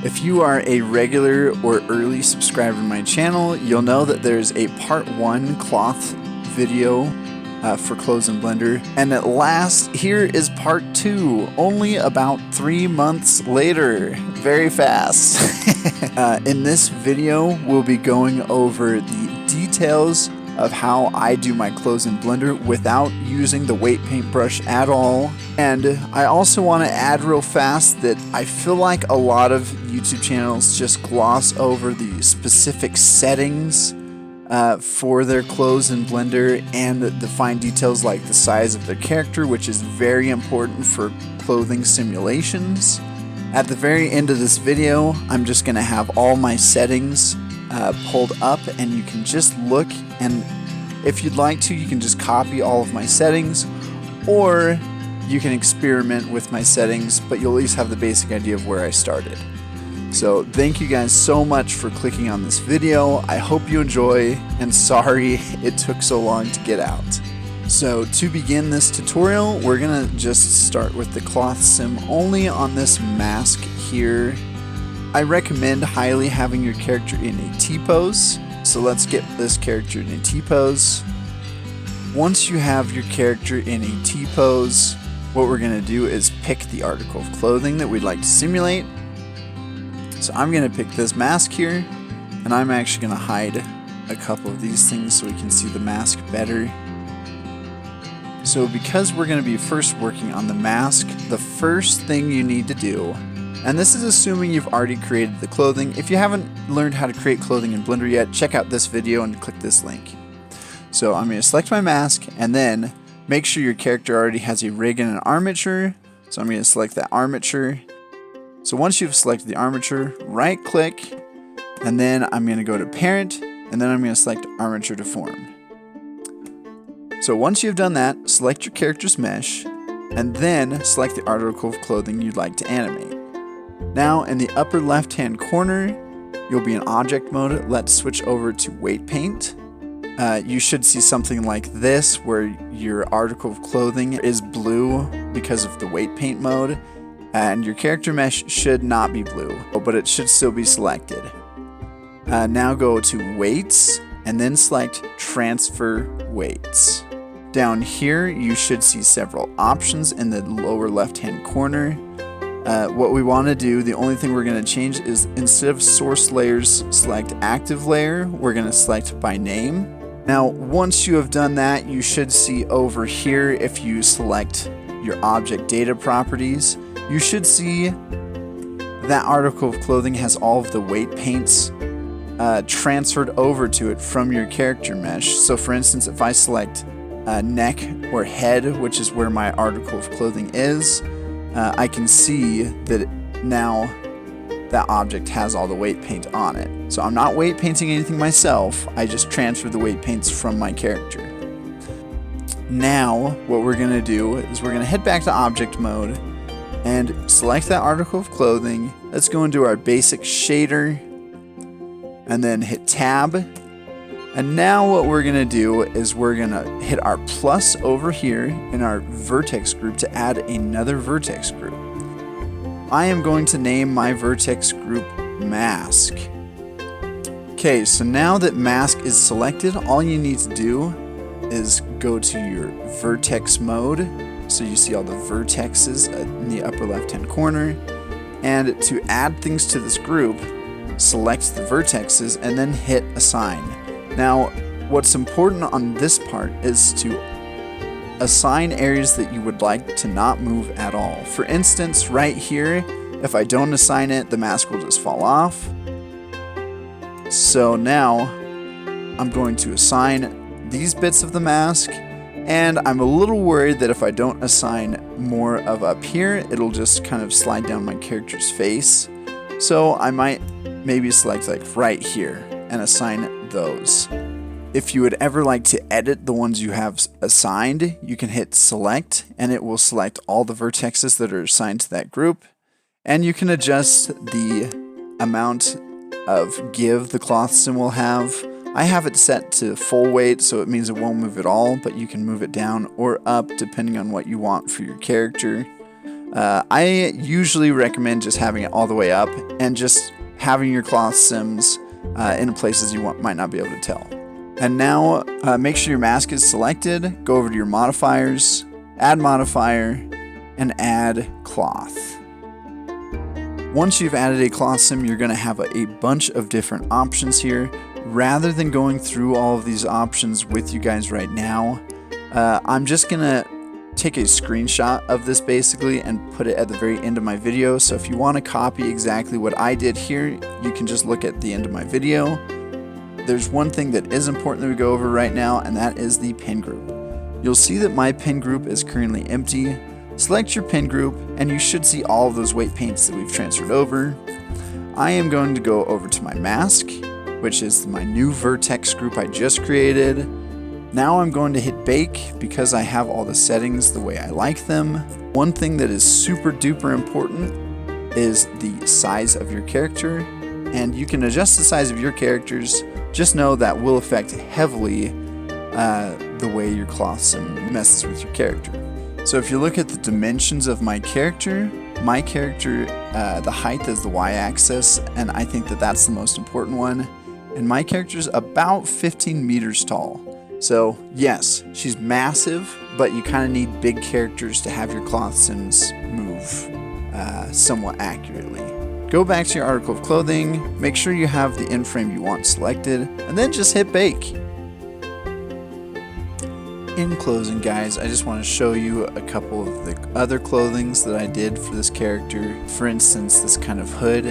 If you are a regular or early subscriber to my channel, you'll know that there's a part 1 cloth video for clothes in Blender. And at last, here is part 2, only about 3 months later. Very fast. In this video, we'll be going over the details of how I do my clothes in Blender without using the weight paintbrush at all. And I also want to add real fast that I feel like a lot of YouTube channels just gloss over the specific settings for their clothes in Blender and the fine details like the size of their character, which is very important for clothing simulations. At the very end of this video, I'm just going to have all my settings pulled up, and you can just look, and if you'd like to, you can just copy all of my settings, or you can experiment with my settings, but you'll at least have the basic idea of where I started. So thank you guys so much for clicking on this video. I hope you enjoy, and sorry it took so long to get out. So to begin this tutorial, we're gonna just start with the cloth sim only on this mask here. I recommend highly having your character in a T-pose. So let's get this character in a T-pose. Once you have your character in a T-pose, what we're going to do is pick the article of clothing that we'd like to simulate. So I'm going to pick this mask here, and I'm actually going to hide a couple of these things so we can see the mask better. So because we're going to be first working on the mask, the first thing you need to do, and this is assuming you've already created the clothing. If you haven't learned how to create clothing in Blender yet, check out this video and click this link. So I'm going to select my mask, and then make sure your character already has a rig and an armature. So I'm going to select that armature. So once you've selected the armature, right click, and then I'm going to go to parent, and then I'm going to select armature to form. So once you've done that, select your character's mesh, and then select the article of clothing you'd like to animate. Now in the upper left hand corner, you'll be in object mode. Let's switch over to weight paint. You should see something like this where your article of clothing is blue because of the weight paint mode, and your character mesh should not be blue, but it should still be selected. Now go to weights and then select transfer weights. Down here you should see several options in the lower left hand corner. What we want to do, the only thing we're going to change is instead of source layers select active layer, we're going to select by name. Now once you have done that, you should see over here, if you select your object data properties, you should see that article of clothing has all of the weight paints transferred over to it from your character mesh. So for instance, if I select neck or head, which is where my article of clothing is, I can see that now that object has all the weight paint on it. So I'm not weight painting anything myself, I just transfer the weight paints from my character. Now what we're going to do is we're going to head back to object mode and select that article of clothing. Let's go into our basic shader and then hit tab. And now what we're going to do is we're going to hit our plus over here in our vertex group to add another vertex group. I am going to name my vertex group mask. Okay, so now that mask is selected, all you need to do is go to your vertex mode. So you see all the vertexes in the upper left hand corner. And to add things to this group, select the vertexes and then hit assign. Now, what's important on this part is to assign areas that you would like to not move at all. For instance, right here, if I don't assign it, the mask will just fall off. So now, I'm going to assign these bits of the mask, and I'm a little worried that if I don't assign more of up here, it'll just kind of slide down my character's face. So I might maybe select like right here and assign those. If you would ever like to edit the ones you have assigned, you can hit select and it will select all the vertexes that are assigned to that group, and you can adjust the amount of give the cloth sim will have. I have it set to full weight, so it means it won't move at all, but you can move it down or up depending on what you want for your character. I usually recommend just having it all the way up and just having your cloth sims in places you might not be able to tell. And now make sure your mask is selected, go over to your modifiers, add modifier, and add cloth. Once you've added a cloth sim, you're going to have a bunch of different options here. Rather than going through all of these options with you guys right now, I'm just going to take a screenshot of this basically and put it at the very end of my video. So if you want to copy exactly what I did here, you can just look at the end of my video. There's one thing that is important that we go over right now, and that is the pin group. You'll see that my pin group is currently empty. Select your pin group and you should see all of those weight paints that we've transferred over. I am going to go over to my mask, which is my new vertex group I just created. Now I'm going to hit bake because I have all the settings the way I like them. One thing that is super duper important is the size of your character, and you can adjust the size of your characters. Just know that will affect heavily the way your cloth sim messes with your character. So if you look at the dimensions of my character, the height is the y-axis, and I think that that's the most important one. And my character is about 15 meters tall. So yes, she's massive, but you kind of need big characters to have your cloth sims move somewhat accurately. Go back to your article of clothing, make sure you have the end frame you want selected, and then just hit bake. In closing, guys, I just want to show you a couple of the other clothings that I did for this character. For instance, this kind of hood.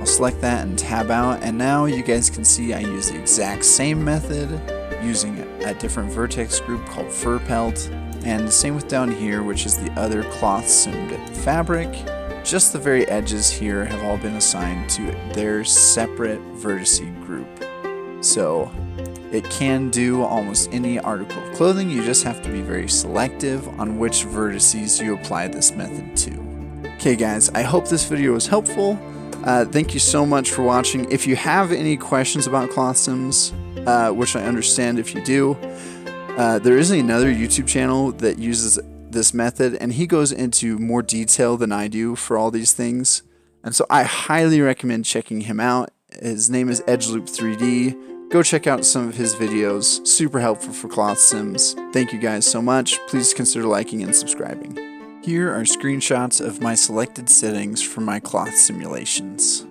I'll select that and tab out, and now you guys can see I use the exact same method using a different vertex group called fur pelt, and the same with down here, which is the other cloth simmed fabric. Just the very edges here have all been assigned to their separate vertex group. So it can do almost any article of clothing. You just have to be very selective on which vertices you apply this method to. Okay guys, I hope this video was helpful. Thank you so much for watching. If you have any questions about cloth sims, which I understand if you do, there is another YouTube channel that uses this method, and he goes into more detail than I do for all these things. And so I highly recommend checking him out. His name is EdgeLoop3D. Go check out some of his videos. Super helpful for cloth sims. Thank you guys so much. Please consider liking and subscribing. Here are screenshots of my selected settings for my cloth simulations.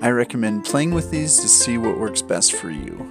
I recommend playing with these to see what works best for you.